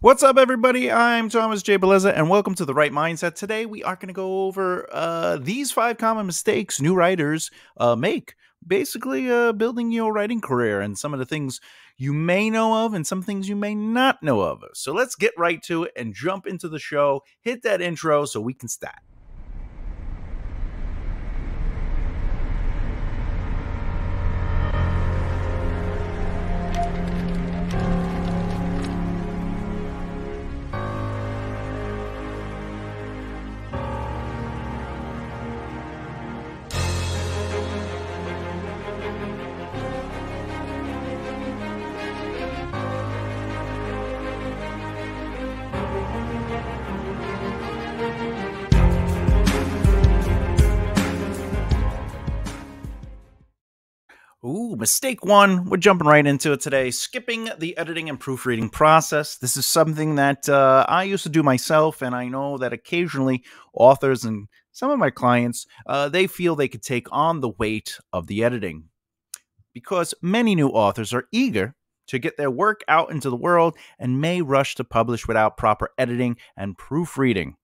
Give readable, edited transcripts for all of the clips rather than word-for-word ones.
What's up, everybody? I'm Thomas J. Bellezza, and welcome to The Right Mindset. Today, we are going to go over these 5 common mistakes new writers make. Basically, building your writing career and some of the things you may know of and some things you may not know of. So let's get right to it and jump into the show. Hit that intro so we can start. Ooh, mistake 1. We're jumping right into it today. Skipping the editing and proofreading process. This is something that I used to do myself, and I know that occasionally authors and some of my clients, they feel they could take on the weight of the editing because many new authors are eager to get their work out into the world and may rush to publish without proper editing and proofreading.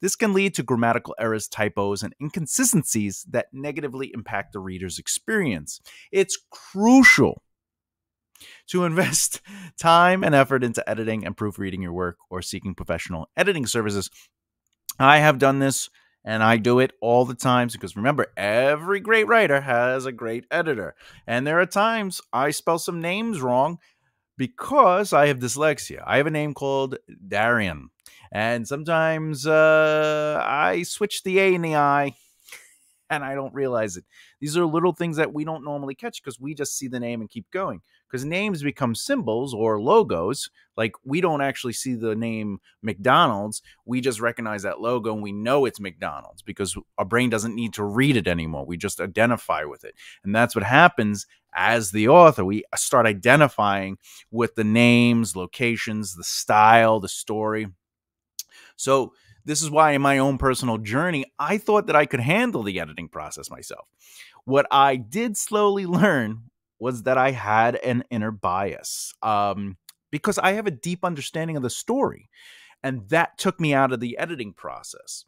This can lead to grammatical errors, typos, and inconsistencies that negatively impact the reader's experience. It's crucial to invest time and effort into editing and proofreading your work or seeking professional editing services. I have done this and I do it all the time because remember, every great writer has a great editor. And there are times I spell some names wrong because I have dyslexia. I have a name called Darian. And sometimes I switch the A and the I, and I don't realize it. These are little things that we don't normally catch because we just see the name and keep going. Because names become symbols or logos. Like, we don't actually see the name McDonald's. We just recognize that logo and we know it's McDonald's because our brain doesn't need to read it anymore. We just identify with it. And that's what happens as the author. We start identifying with the names, locations, the style, the story. So this is why in my own personal journey, I thought that I could handle the editing process myself. What I did slowly learn was that I had an inner bias because I have a deep understanding of the story. And that took me out of the editing process.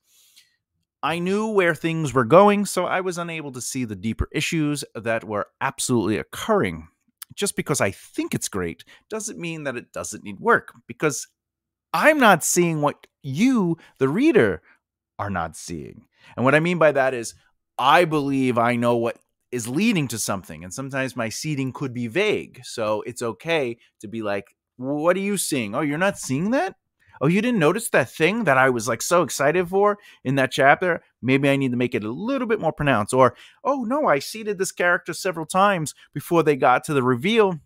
I knew where things were going, so I was unable to see the deeper issues that were absolutely occurring. Just because I think it's great doesn't mean that it doesn't need work, because I'm not seeing what you, the reader, are not seeing. And what I mean by that is I believe I know what is leading to something. And sometimes my seeding could be vague. So it's okay to be like, what are you seeing? Oh, you're not seeing that? Oh, you didn't notice that thing that I was like so excited for in that chapter? Maybe I need to make it a little bit more pronounced. Or, oh no, I seeded this character several times before they got to the reveal.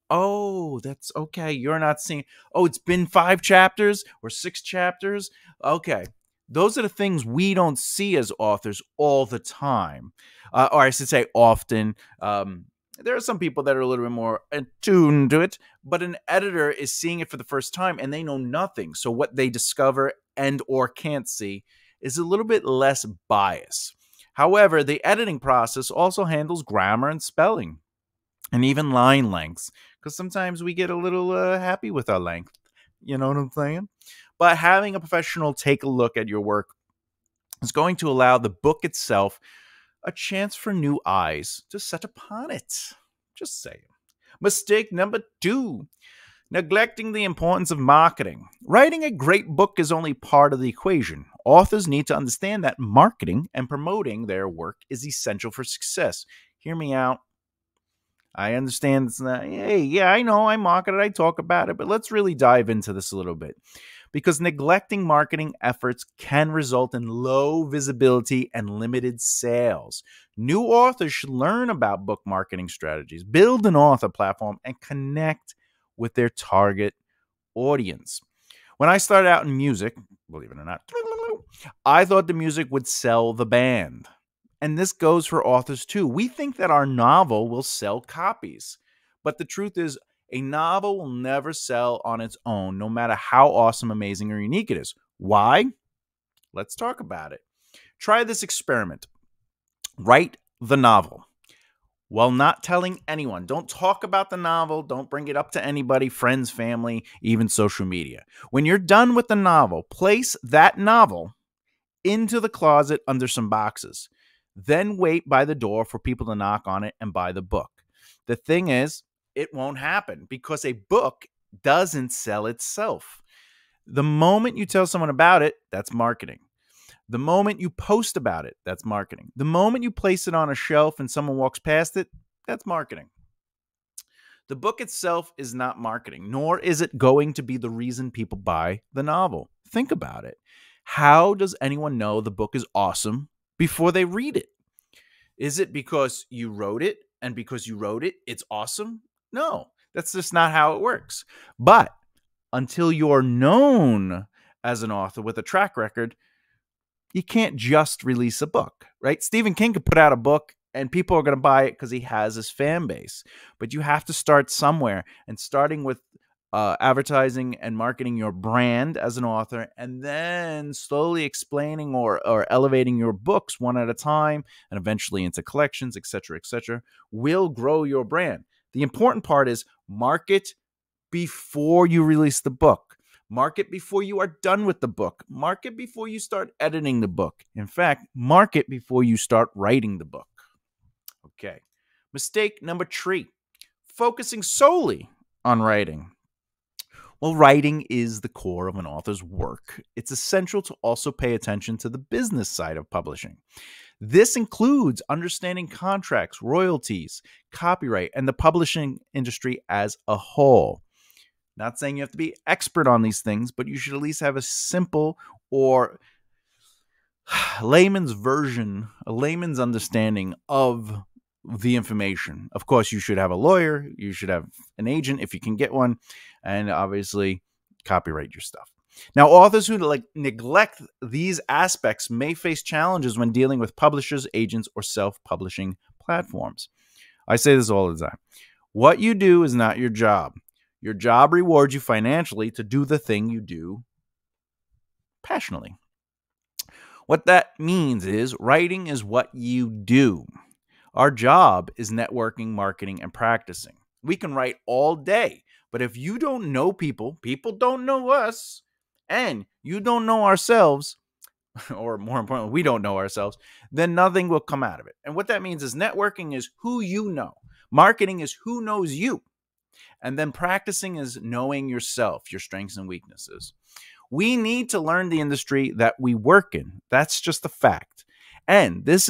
Oh, that's okay. You're not seeing. Oh, it's been 5 chapters or 6 chapters. Okay. Those are the things we don't see as authors all the time. Or I should say often. There are some people that are a little bit more attuned to it, but an editor is seeing it for the first time and they know nothing. So what they discover and or can't see is a little bit less bias. However, the editing process also handles grammar and spelling and even line lengths, because sometimes we get a little happy with our length. You know what I'm saying? But having a professional take a look at your work is going to allow the book itself a chance for new eyes to set upon it. Just saying. Mistake number 2. Neglecting the importance of marketing. Writing a great book is only part of the equation. Authors need to understand that marketing and promoting their work is essential for success. Hear me out. I understand it's not, hey, yeah, I know, I market it, I talk about it, but let's really dive into this a little bit. Because neglecting marketing efforts can result in low visibility and limited sales. New authors should learn about book marketing strategies, build an author platform, and connect with their target audience. When I started out in music, believe it or not, I thought the music would sell the band. And this goes for authors too. We think that our novel will sell copies. But the truth is, a novel will never sell on its own, no matter how awesome, amazing, or unique it is. Why? Let's talk about it. Try this experiment. Write the novel. while not telling anyone. Don't talk about the novel. Don't bring it up to anybody, friends, family, even social media. When you're done with the novel, place that novel into the closet under some boxes. Then wait by the door for people to knock on it and buy the book. The thing is, it won't happen because a book doesn't sell itself. The moment you tell someone about it, that's marketing. The moment you post about it, that's marketing. The moment you place it on a shelf and someone walks past it, that's marketing. The book itself is not marketing, nor is it going to be the reason people buy the novel. Think about it. How does anyone know the book is awesome before they read it? Is it because you wrote it, and because you wrote it, it's awesome? No, that's just not how it works. But until you're known as an author with a track record, you can't just release a book, right? Stephen King could put out a book and people are going to buy it because he has his fan base. But you have to start somewhere, and starting with advertising and marketing your brand as an author, and then slowly explaining or elevating your books one at a time, and eventually into collections, etc., will grow your brand. The important part is market before you release the book. Market before you are done with the book. Market before you start editing the book. In fact, market before you start writing the book. Okay. Mistake number 3, focusing solely on writing. Well, writing is the core of an author's work. It's essential to also pay attention to the business side of publishing. This includes understanding contracts, royalties, copyright, and the publishing industry as a whole. Not saying you have to be expert on these things, but you should at least have a simple or layman's version, a layman's understanding of the information. Of course, you should have a lawyer, you should have an agent if you can get one, and obviously copyright your stuff. Now, authors who neglect these aspects may face challenges when dealing with publishers, agents, or self-publishing platforms. I say this all the time. What you do is not your job. Your job rewards you financially to do the thing you do passionately. What that means is writing is what you do. Our job is networking, marketing, and practicing. We can write all day, but if you don't know people, people don't know us, and you don't know ourselves, or more importantly, we don't know ourselves, then nothing will come out of it. And what that means is networking is who you know. Marketing is who knows you. And then practicing is knowing yourself, your strengths and weaknesses. We need to learn the industry that we work in. That's just a fact. And this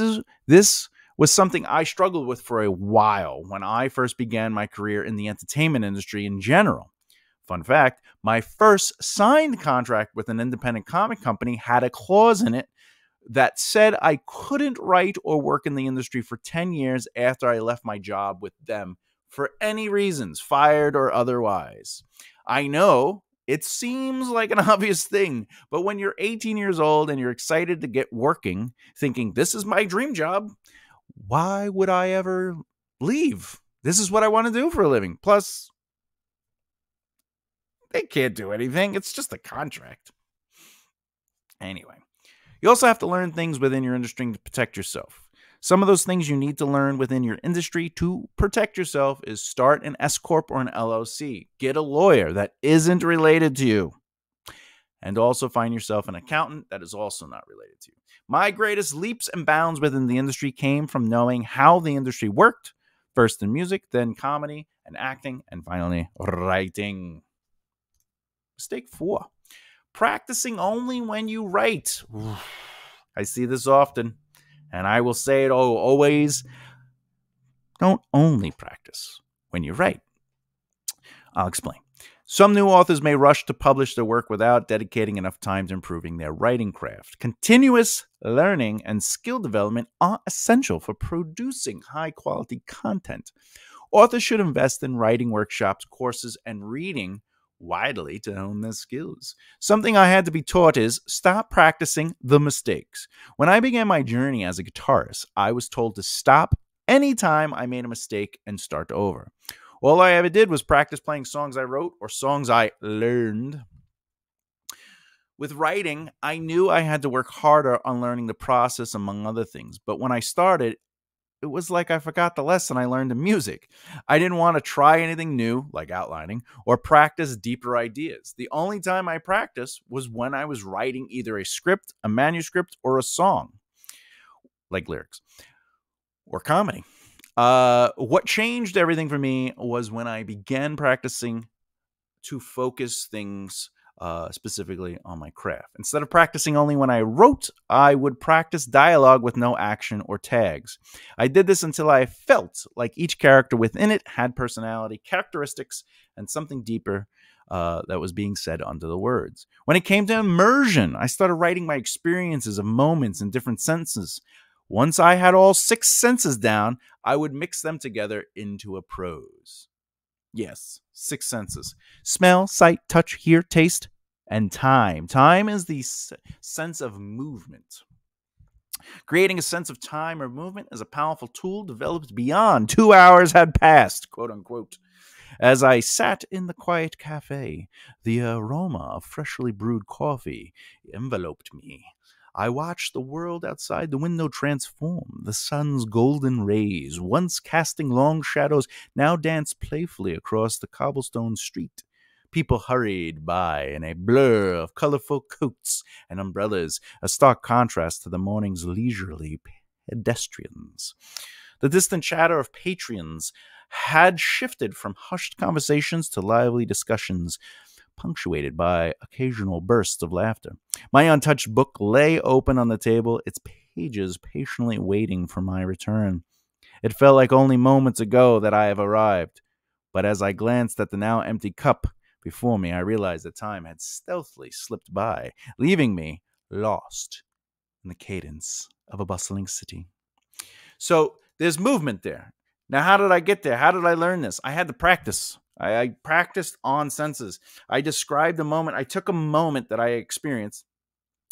was something I struggled with for a while when I first began my career in the entertainment industry in general. Fun fact, my first signed contract with an independent comic company had a clause in it that said I couldn't write or work in the industry for 10 years after I left my job with them for any reasons, fired or otherwise. I know it seems like an obvious thing, but when you're 18 years old and you're excited to get working, thinking this is my dream job, why would I ever leave? This is what I want to do for a living. Plus, they can't do anything. It's just a contract. Anyway, you also have to learn things within your industry to protect yourself. Some of those things you need to learn within your industry to protect yourself is start an S Corp or an LLC. Get a lawyer that isn't related to you. And also find yourself an accountant that is also not related to you. My greatest leaps and bounds within the industry came from knowing how the industry worked, first in music, then comedy and acting, and finally writing. Mistake 4, practicing only when you write. I see this often, and I will say it always. Don't only practice when you write. I'll explain. Some new authors may rush to publish their work without dedicating enough time to improving their writing craft. Continuous learning and skill development are essential for producing high-quality content. Authors should invest in writing workshops, courses, and reading widely to hone their skills. Something I had to be taught is stop practicing the mistakes. When I began my journey as a guitarist, I was told to stop anytime I made a mistake and start over. All I ever did was practice playing songs I wrote or songs I learned. With writing, I knew I had to work harder on learning the process, among other things. But when I started, it was like I forgot the lesson I learned in music. I didn't want to try anything new, like outlining, or practice deeper ideas. The only time I practiced was when I was writing either a script, a manuscript, or a song, like lyrics, or comedy. What changed everything for me was when I began practicing to focus things specifically on my craft. Instead of practicing only when I wrote, I would practice dialogue with no action or tags. I did this until I felt like each character within it had personality, characteristics, and something deeper that was being said under the words. When it came to immersion, I started writing my experiences of moments in different senses. Once I had all 6 senses down, I would mix them together into a prose. Yes, 6 senses: smell, sight, touch, hear, taste, and time. Time is the sense of movement. Creating a sense of time or movement is a powerful tool developed beyond 2 hours had passed, quote unquote. As I sat in the quiet cafe, the aroma of freshly brewed coffee enveloped me. I watched the world outside the window transform. The sun's golden rays, once casting long shadows, now danced playfully across the cobblestone street. People hurried by in a blur of colorful coats and umbrellas, a stark contrast to the morning's leisurely pedestrians. The distant chatter of patrons had shifted from hushed conversations to lively discussions, punctuated by occasional bursts of laughter. My untouched book lay open on the table, its pages patiently waiting for my return. It felt like only moments ago that I have arrived, but as I glanced at the now empty cup before me, I realized that time had stealthily slipped by, leaving me lost in the cadence of a bustling city. So there's movement there. Now, how did I get there? How did I learn this? I had to practice. I practiced on senses. I described a moment. I took a moment that I experienced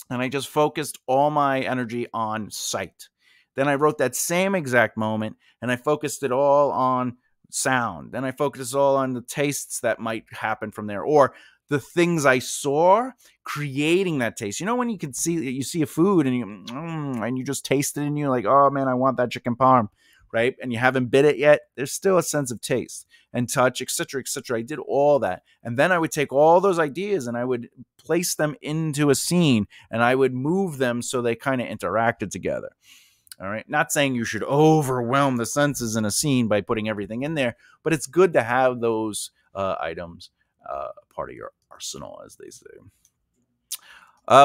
and I just focused all my energy on sight. Then I wrote that same exact moment and I focused it all on sound. Then I focused it all on the tastes that might happen from there, or the things I saw creating that taste. You know, when you see a food and you just taste it and you're like, oh man, I want that chicken parm, right? And you haven't bit it yet. There's still a sense of taste and touch, etc., etc. I did all that. And then I would take all those ideas and I would place them into a scene and I would move them so they kind of interacted together. All right. Not saying you should overwhelm the senses in a scene by putting everything in there, but it's good to have those items part of your arsenal, as they say.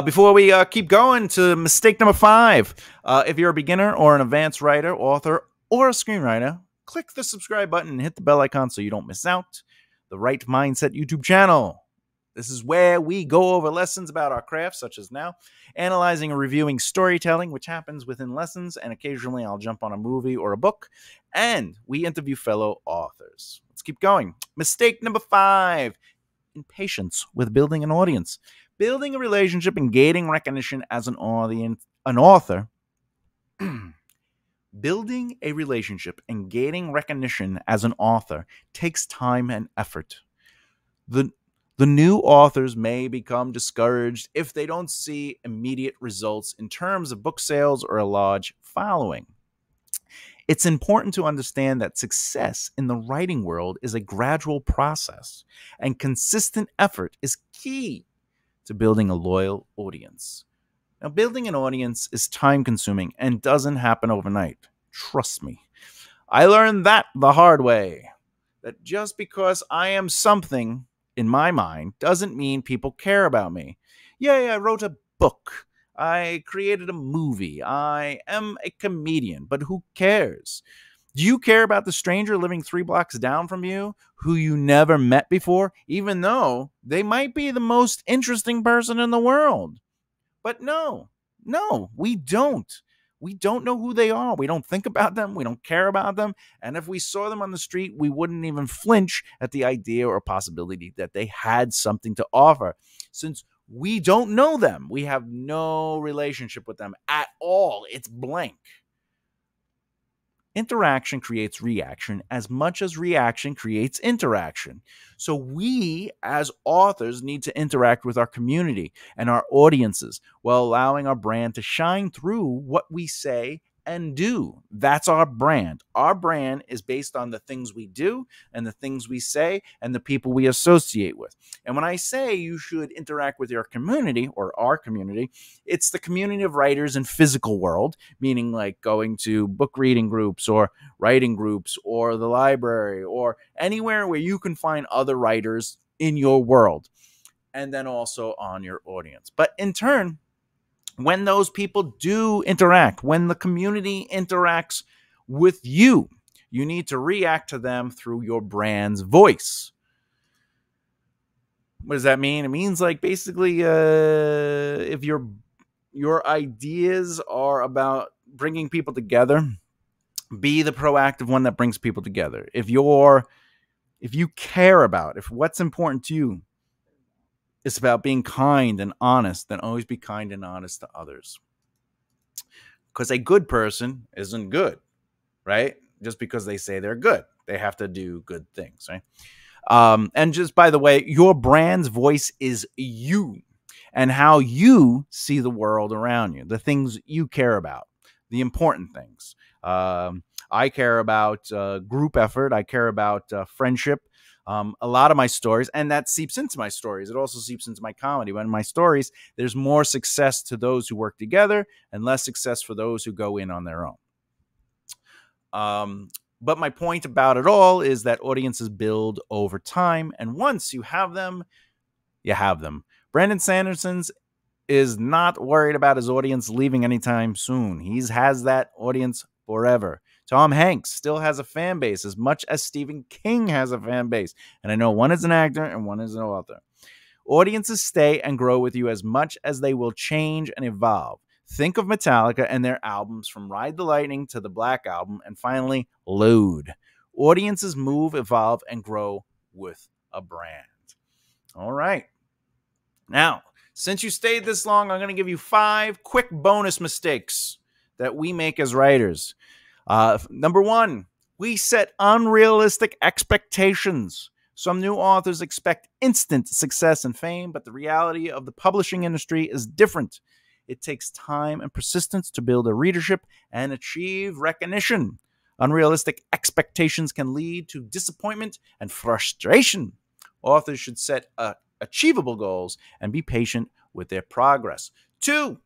Before we keep going to mistake number 5, if you're a beginner or an advanced writer, author, or a screenwriter, click the subscribe button and hit the bell icon so you don't miss out. The Right Mindset YouTube channel. This is where we go over lessons about our craft, such as now analyzing and reviewing storytelling, which happens within lessons, and occasionally I'll jump on a movie or a book, and we interview fellow authors. Let's keep going. Mistake number 5, impatience with building an audience. Building a relationship and gaining recognition as an author. Building a relationship and gaining recognition as an author takes time and effort. The new authors may become discouraged if they don't see immediate results in terms of book sales or a large following. It's important to understand that success in the writing world is a gradual process, and consistent effort is key to building a loyal audience. Now, building an audience is time-consuming and doesn't happen overnight. Trust me. I learned that the hard way, that just because I am something in my mind doesn't mean people care about me. Yeah, I wrote a book. I created a movie. I am a comedian, but who cares? Do you care about the stranger living 3 blocks down from you who you never met before, even though they might be the most interesting person in the world? But no, we don't. We don't know who they are. We don't think about them. We don't care about them. And if we saw them on the street, we wouldn't even flinch at the idea or possibility that they had something to offer. Since we don't know them, we have no relationship with them at all. It's blank. Interaction creates reaction as much as reaction creates interaction. So we, as authors, need to interact with our community and our audiences while allowing our brand to shine through what we say and do. That's our brand. Our brand is based on the things we do and the things we say and the people we associate with. And when I say you should interact with your community or our community, it's the community of writers in physical world, meaning like going to book reading groups or writing groups or the library or anywhere where you can find other writers in your world, and then also on your audience. But in turn, when those people do interact, when the community interacts with you, you need to react to them through your brand's voice. What does that mean? It means like basically if your ideas are about bringing people together, be the proactive one that brings people together. If you care about, if what's important to you is about being kind and honest, then always be kind and honest to others. Because a good person isn't good, right? Just because they say they're good, they have to do good things, right? And just by the way, your brand's voice is you and how you see the world around you, the things you care about, the important things. I care about group effort. I care about friendship. A lot of my stories, and that seeps into my stories. It also seeps into my comedy. But in my stories, there's more success to those who work together and less success for those who go in on their own. But my point about it all is that audiences build over time. And once you have them, you have them. Brandon Sanderson's is not worried about his audience leaving anytime soon. He has that audience forever. Tom Hanks still has a fan base as much as Stephen King has a fan base. And I know one is an actor and one is an author. Audiences stay and grow with you as much as they will change and evolve. Think of Metallica and their albums from Ride the Lightning to the Black Album and finally Load. Audiences move, evolve, and grow with a brand. All right. Now, since you stayed this long, I'm going to give you 5 quick bonus mistakes that we make as writers. Number 1, we set unrealistic expectations. Some new authors expect instant success and fame, but the reality of the publishing industry is different. It takes time and persistence to build a readership and achieve recognition. Unrealistic expectations can lead to disappointment and frustration. Authors should set achievable goals and be patient with their progress. 2,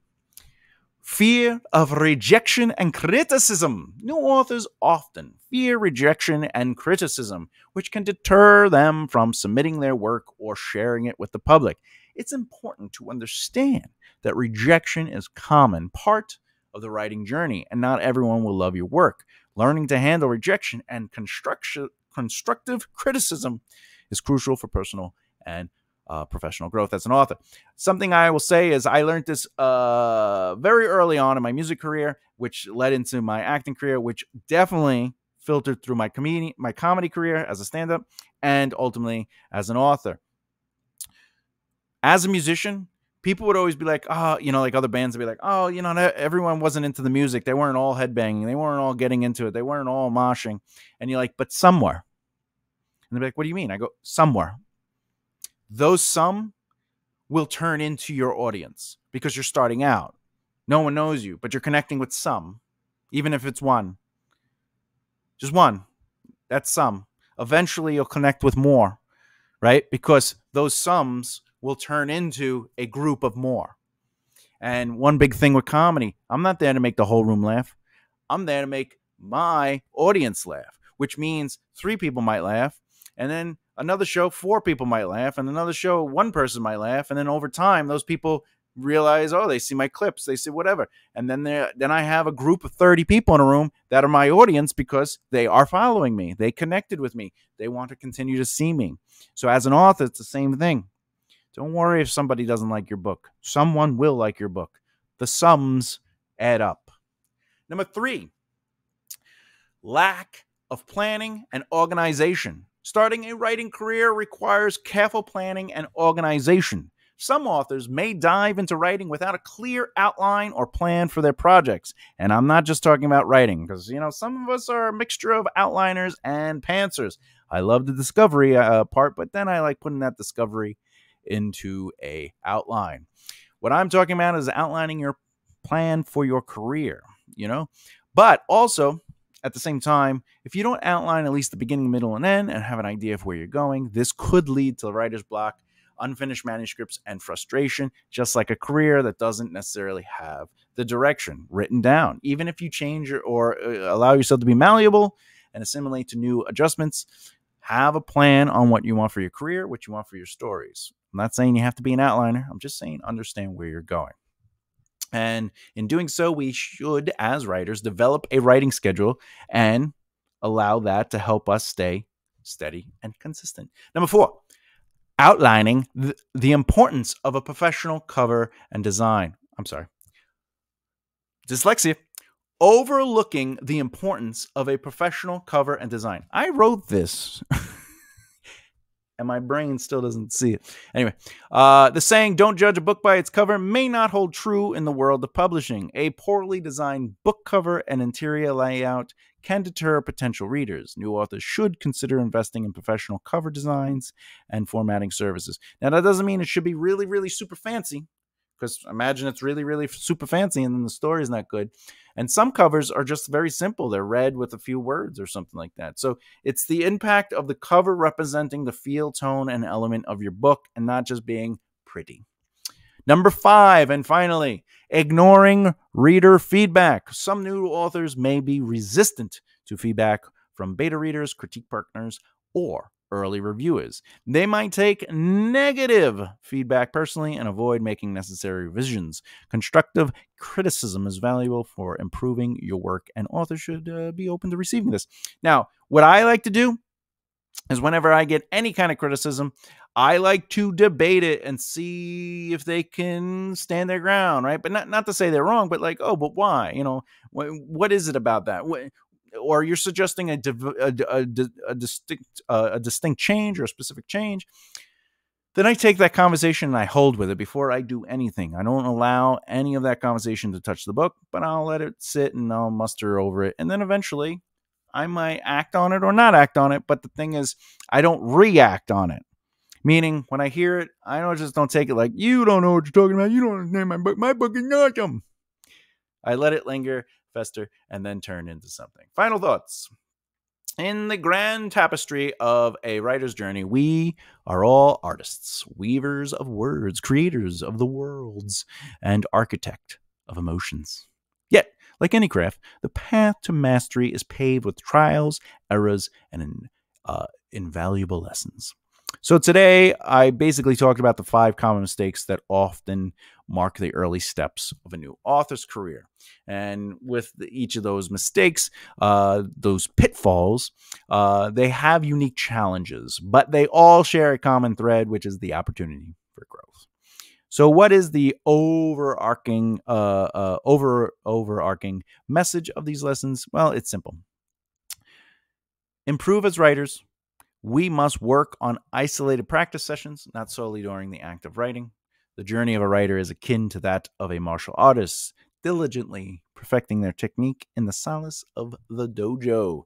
fear of rejection and criticism. New authors often fear rejection and criticism, which can deter them from submitting their work or sharing it with the public. It's important to understand that rejection is a common part of the writing journey, and not everyone will love your work. Learning to handle rejection and constructive criticism is crucial for personal and professional growth as an author. Something I will say is I learned this very early on in my music career, which led into my acting career, which definitely filtered through my comedy career as a stand-up and ultimately as an author. As a musician, people would always be like, oh, like other bands would be like, oh, everyone wasn't into the music. They weren't all headbanging. They weren't all getting into it. They weren't all moshing. And you're like, but some were. And they're like, what do you mean? I go, some were. Those some will turn into your audience because you're starting out. No one knows you, but you're connecting with some, even if it's one. Just one. That's some. Eventually, you'll connect with more, right? Because those sums will turn into a group of more. And one big thing with comedy, I'm not there to make the whole room laugh. I'm there to make my audience laugh, which means 3 people might laugh, and then another show, 4 people might laugh, and another show, 1 person might laugh, and then over time, those people realize, oh, they see my clips, they see whatever, and then I have a group of 30 people in a room that are my audience because they are following me, they connected with me, they want to continue to see me. So as an author, it's the same thing. Don't worry if somebody doesn't like your book. Someone will like your book. The sums add up. Number 3, lack of planning and organization. Starting a writing career requires careful planning and organization. Some authors may dive into writing without a clear outline or plan for their projects. And I'm not just talking about writing because, some of us are a mixture of outliners and pantsers. I love the discovery part, but then I like putting that discovery into a outline. What I'm talking about is outlining your plan for your career, But also, at the same time, if you don't outline at least the beginning, middle, and end and have an idea of where you're going, this could lead to writer's block, unfinished manuscripts, and frustration, just like a career that doesn't necessarily have the direction written down. Even if you change or allow yourself to be malleable and assimilate to new adjustments, have a plan on what you want for your career, what you want for your stories. I'm not saying you have to be an outliner. I'm just saying understand where you're going. And in doing so, we should, as writers, develop a writing schedule and allow that to help us stay steady and consistent. Number 4, outlining the importance of a professional cover and design. I'm sorry. Dyslexia. Overlooking the importance of a professional cover and design. I wrote this. And my brain still doesn't see it. Anyway, the saying, don't judge a book by its cover, may not hold true in the world of publishing. A poorly designed book cover and interior layout can deter potential readers. New authors should consider investing in professional cover designs and formatting services. Now, that doesn't mean it should be really, really super fancy, because imagine it's really, really super fancy and then the story is not good. And some covers are just very simple. They're red with a few words or something like that. So it's the impact of the cover representing the feel, tone, and element of your book and not just being pretty. Number 5, and finally, ignoring reader feedback. Some new authors may be resistant to feedback from beta readers, critique partners, or early reviewers. They might take negative feedback personally and avoid making necessary revisions. Constructive criticism is valuable for improving your work, and authors should be open to receiving this. Now, what I like to do is whenever I get any kind of criticism, I like to debate it and see if they can stand their ground, right? But not to say they're wrong, but like, oh, but why? You know, what is it about that? Or you're suggesting a distinct change or a specific change, then I take that conversation and I hold with it before I do anything. I don't allow any of that conversation to touch the book, but I'll let it sit and I'll muster over it. And then eventually I might act on it or not act on it. But the thing is, I don't react on it. Meaning, when I hear it, I don't take it like, you don't know what you're talking about. You don't understand my book. My book is awesome. I let it linger, fester, and then turn into something. Final thoughts. In the grand tapestry of a writer's journey, we are all artists, weavers of words, creators of the worlds, and architect of emotions. Yet, like any craft, the path to mastery is paved with trials, errors, and invaluable lessons. So today, I basically talked about the 5 common mistakes that often mark the early steps of a new author's career. And with each of those mistakes, those pitfalls, they have unique challenges, but they all share a common thread, which is the opportunity for growth. So what is the overarching message of these lessons? Well, it's simple. Improve as writers. We must work on isolated practice sessions, not solely during the act of writing. The journey of a writer is akin to that of a martial artist, diligently perfecting their technique in the solace of the dojo.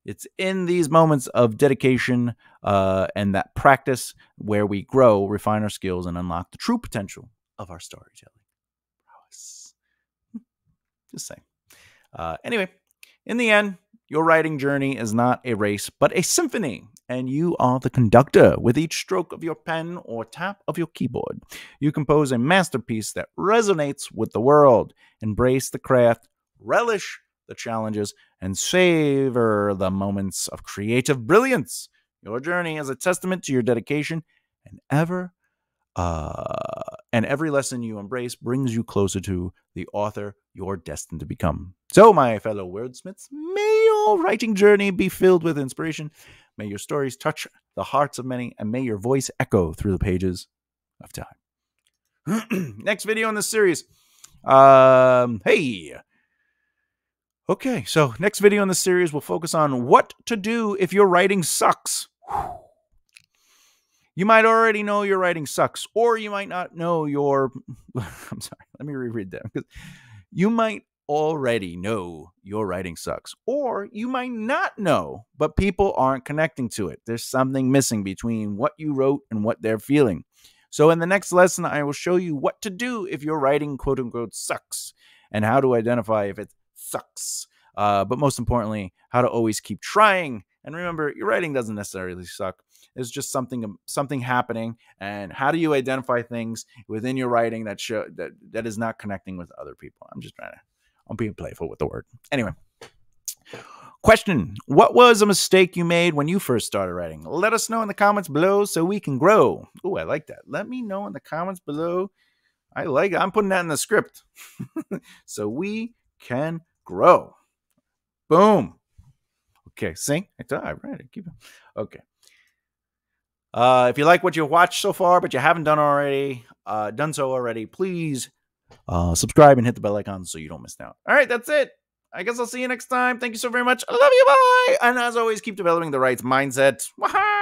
It's in these moments of dedication and that practice where we grow, refine our skills, and unlock the true potential of our storytelling prowess. Just saying. Anyway, in the end, your writing journey is not a race, but a symphony, and you are the conductor. With each stroke of your pen or tap of your keyboard, you compose a masterpiece that resonates with the world. Embrace the craft, relish the challenges, and savor the moments of creative brilliance. Your journey is a testament to your dedication, and every lesson you embrace brings you closer to the author you're destined to become. So, my fellow wordsmiths, may your writing journey be filled with inspiration. May your stories touch the hearts of many, and may your voice echo through the pages of time. Next video in this series. Okay, so next video in this series will focus on what to do if your writing sucks. You might already know your writing sucks, or you might not know your... I'm sorry, let me reread that. Because you might already know your writing sucks, or you might not know, but people aren't connecting to it. There's something missing between what you wrote and what they're feeling. So in the next lesson, I will show you what to do if your writing, quote-unquote, sucks, and how to identify if it's sucks. But most importantly, how to always keep trying. And remember, your writing doesn't necessarily suck. It's just something happening. And how do you identify things within your writing that is not connecting with other people? I'm being playful with the word. Anyway. Question: what was a mistake you made when you first started writing? Let us know in the comments below so we can grow. Oh, I like that. Let me know in the comments below. I like it. I'm putting that in the script. So we can grow. Boom. Okay, see? I read it. Keep it. Okay. If you like what you watched so far, but you haven't done so already, please subscribe and hit the bell icon so you don't miss out. All right, that's it. I guess I'll see you next time. Thank you so very much. I love you. Bye. And as always, keep developing the right mindset. Wahoo!